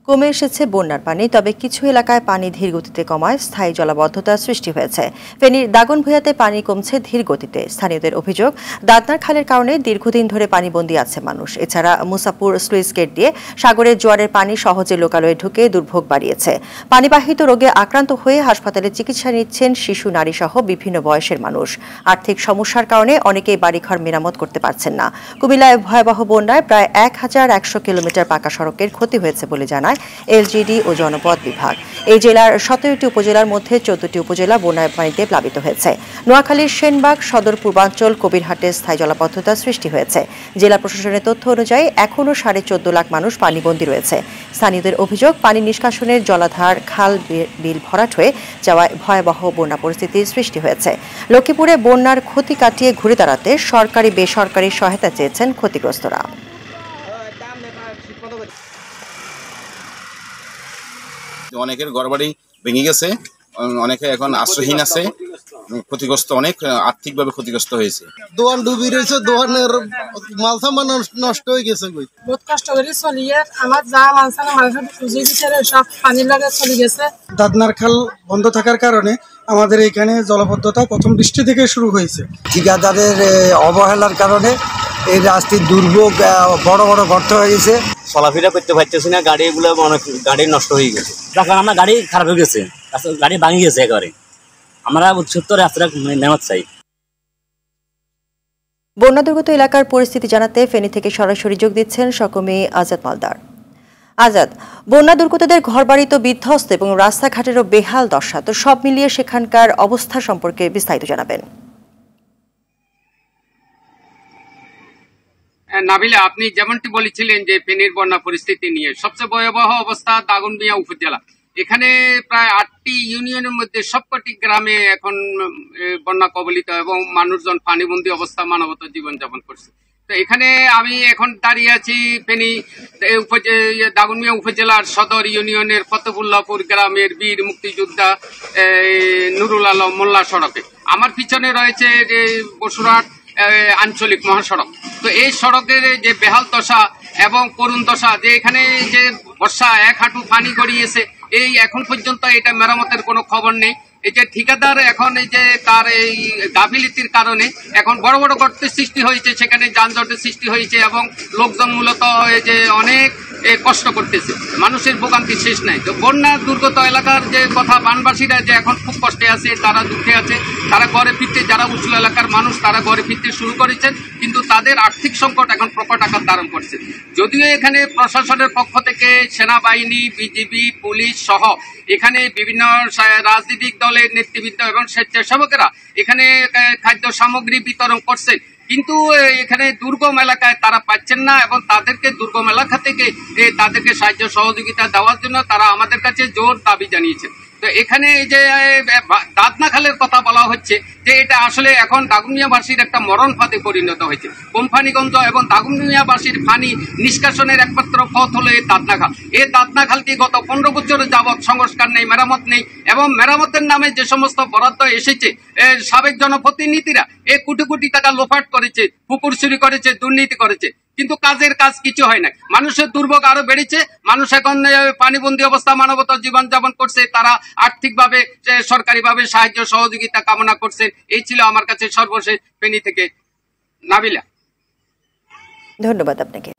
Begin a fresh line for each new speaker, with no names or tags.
কমে এসেছে বন্যার পানি, তবে কিছু এলাকায় পানি ধীর গতিতে কমায় স্থায়ী জলাবদ্ধতা সৃষ্টি হয়েছে। ফেনীর দাগনভূঞাতে পানি কমছে ধীর গতিতে। স্থানীয়দের অভিযোগ, দাঁতনার খালের কারণে দীর্ঘদিন ধরে পানিবন্দী আছে মানুষ। এছাড়া মুসাপুর স্লুইস গেট দিয়ে সাগরের জোয়ারের পানি সহজে লোকালয়ে ঢুকে দুর্ভোগ বাড়িয়েছে। পানিবাহিত রোগে আক্রান্ত হয়ে হাসপাতালে চিকিৎসা নিচ্ছেন শিশু, নারী সহ বিভিন্ন বয়সের মানুষ। আর্থিক সমস্যার কারণে অনেকেই বাড়িঘর মেরামত করতে পারছেন না। কুমিল্লায় ভয়াবহ বন্যায় প্রায় 1100 কিলোমিটার পাকা সড়কের ক্ষতি হয়েছে বলে জানায় এলজিডি ও জনপদ বিভাগ। এই জেলার 17টি উপজেলার মধ্যে 14টি উপজেলা বন্যার পানিতে প্লাবিত হয়েছে। নোয়াখালীর সেনবাগ, সদর পূর্বাঞ্চল, কবিরহাটে স্থায়ী জলাবদ্ধতা সৃষ্টি হয়েছে। জেলা প্রশাসনের তথ্য অনুযায়ী এখনও 14.5 লাখ মানুষ পানিবন্দী রয়েছে। স্থানীয়দের অভিযোগ, পানি নিষ্কাশনের জলাধার, খাল, বিল ভরাট হয়ে যাওয়ায় ভয়াবহ বন্যা পরিস্থিতির সৃষ্টি হয়েছে। লক্ষ্মীপুরে বন্যার ক্ষতি কাটিয়ে ঘুরে দাঁড়াতে সরকারি বেসরকারি সহায়তা চেয়েছেন ক্ষতিগ্রস্তরা।
অনেকের ঘরবাড়ি ভেঙে গেছে, অনেকে এখন আশ্রয়হীন আছে, ক্ষতিগ্রস্ত, অনেক আর্থিকভাবে ক্ষতিগ্রস্ত হয়েছে।
দোকান ডুবি রয়েছে, দোকানের মাল সামান নষ্ট হয়ে গেছে।
বহুত কষ্ট করে চলিয়ে আমার যা মানসানা মানুষ পুঁজি দিচ্ছে সব পানির লাগে চলে গেছে।
দাদনার খাল বন্ধ থাকার কারণে আমাদের এখানে জলাবদ্ধতা প্রথম বৃষ্টি থেকে শুরু হয়েছে।
ঠিকাদারের অবহেলার কারণে এই রাস্তার দুর্ভোগ, বড় বড় গর্ত হয়ে গেছে,
চলাফেরা করতে পারতেছি না, গাড়িগুলো অনেক গাড়ি নষ্ট হয়ে গেছে। যখন আমার গাড়ি খারাপ হয়ে গেছে, গাড়ি ভাঙি গেছে একেবারে, আমরা সত্তর রাস্তাটা মেরামত চাই।
বন্যা দুর্গত এলাকার পরিস্থিতি জানাতে ফেনী থেকে সরাসরি যোগ দিচ্ছেন সহকর্মী আজাদ মালদার। আজাদ, বন্যা দুর্গতদের ঘরবাড়ি তো বিধ্বস্ত এবং রাস্তাঘাটেরও বেহাল দশা, তো সব মিলিয়ে সেখানকার অবস্থা সম্পর্কে বিস্তারিত জানাবেন।
নাবিলা, আপনি যেমনটি বলেছিলেন যে ফেনীর বন্যা পরিস্থিতি নিয়ে সবচেয়ে ভয়াবহ অবস্থা দাগনভূঞা উপজেলা। এখানে প্রায় 8টি ইউনিয়নের মধ্যে সবকটি গ্রামে এখন বন্যা কবলিত এবং মানুষজন পানিবন্দী অবস্থা মানবতা জীবনযাপন করছে। তো এখানে আমি এখন দাঁড়িয়ে আছি ফেনী দাগনভূঞা উপজেলার সদর ইউনিয়নের ফতেপুল্লাপুর গ্রামের বীর মুক্তিযোদ্ধা নুরুল আলম মোল্লা সড়কে। আমার পিছনে রয়েছে যে বসুরহাট আঞ্চলিক মহাসড়ক। তো এই সড়কের যে বেহাল দশা এবং করুণ দশা, যে এখানে যে বর্ষা 1 হাঁটু পানি গড়িয়েছে, এই এখন পর্যন্ত এটা মেরামতের কোনো খবর নেই। এই যে ঠিকাদার এখন এই যে তার এই গাফিলতির কারণে এখন বড় বড় গর্তের সৃষ্টি হয়েছে, সেখানে যানজটের সৃষ্টি হয়েছে এবং লোকজন মূলত যে অনেক কষ্ট করতেছে, মানুষের ভোগান্তি শেষ নাই। তো বন্যা দুর্গত এলাকার যে কথা, বানবাসীরা যে এখন খুব কষ্টে আছে, তারা দুঃখে আছে, তারা ঘরে ফিরতে, যারা উঁচু এলাকার মানুষ তারা ঘরে ফিরতে শুরু করেছেন, কিন্তু তাদের আর্থিক সংকট এখন প্রকট আকার ধারণ করছে। যদিও এখানে প্রশাসনের পক্ষ থেকে সেনাবাহিনী, বিজিবি, পুলিশ সহ এখানে বিভিন্ন রাজনৈতিক দলের নেতৃবৃন্দ এবং স্বেচ্ছাসেবকেরা এখানে খাদ্য সামগ্রী বিতরণ করছেন, কিন্তু এখানে দুর্গম এলাকায় তারা পাচ্ছেন না এবং তাদেরকে দুর্গম এলাকা থেকে তাদেরকে সাহায্য সহযোগিতা দেওয়ার জন্য তারা আমাদের কাছে জোর দাবি জানিয়েছেন। তো এখানে এই যে দাদনা খালের কথা বলা হচ্ছে, যে এটা আসলে এখন দাগনভূঞাবাসীর একটা মরণ ফাঁদে পরিণত হয়েছে। কোম্পানিগঞ্জ এবং দাগনভূঞাবাসীর পানি নিষ্কাশনের একমাত্র পথ হলো এই দাদনা খাল। এই দাদনা খালটি গত 15 বছর যাবৎ সংস্কার নেই, মেরামত নেই, এবং মেরামতের নামে যে সমস্ত বরাদ্দ এসেছে, সাবেক জনপ্রতিনিধিরা কোটি কোটি টাকা লোপাট করেছে, পুকুর চুরি করেছে, দুর্নীতি করেছে, কিন্তু কাজের কাজ কিছু হয় না। মানুষের দুর্ভোগ আরো বেড়েছে, মানুষ এখন পানিবন্দী অবস্থা মানবতা জীবনযাপন করছে, তারা আর্থিকভাবে সরকারিভাবে সাহায্য সহযোগিতা কামনা করছেন। এই ছিল আমার কাছে সর্বশেষ ফেনী থেকে নাবিলা।
ধন্যবাদ আপনাকে।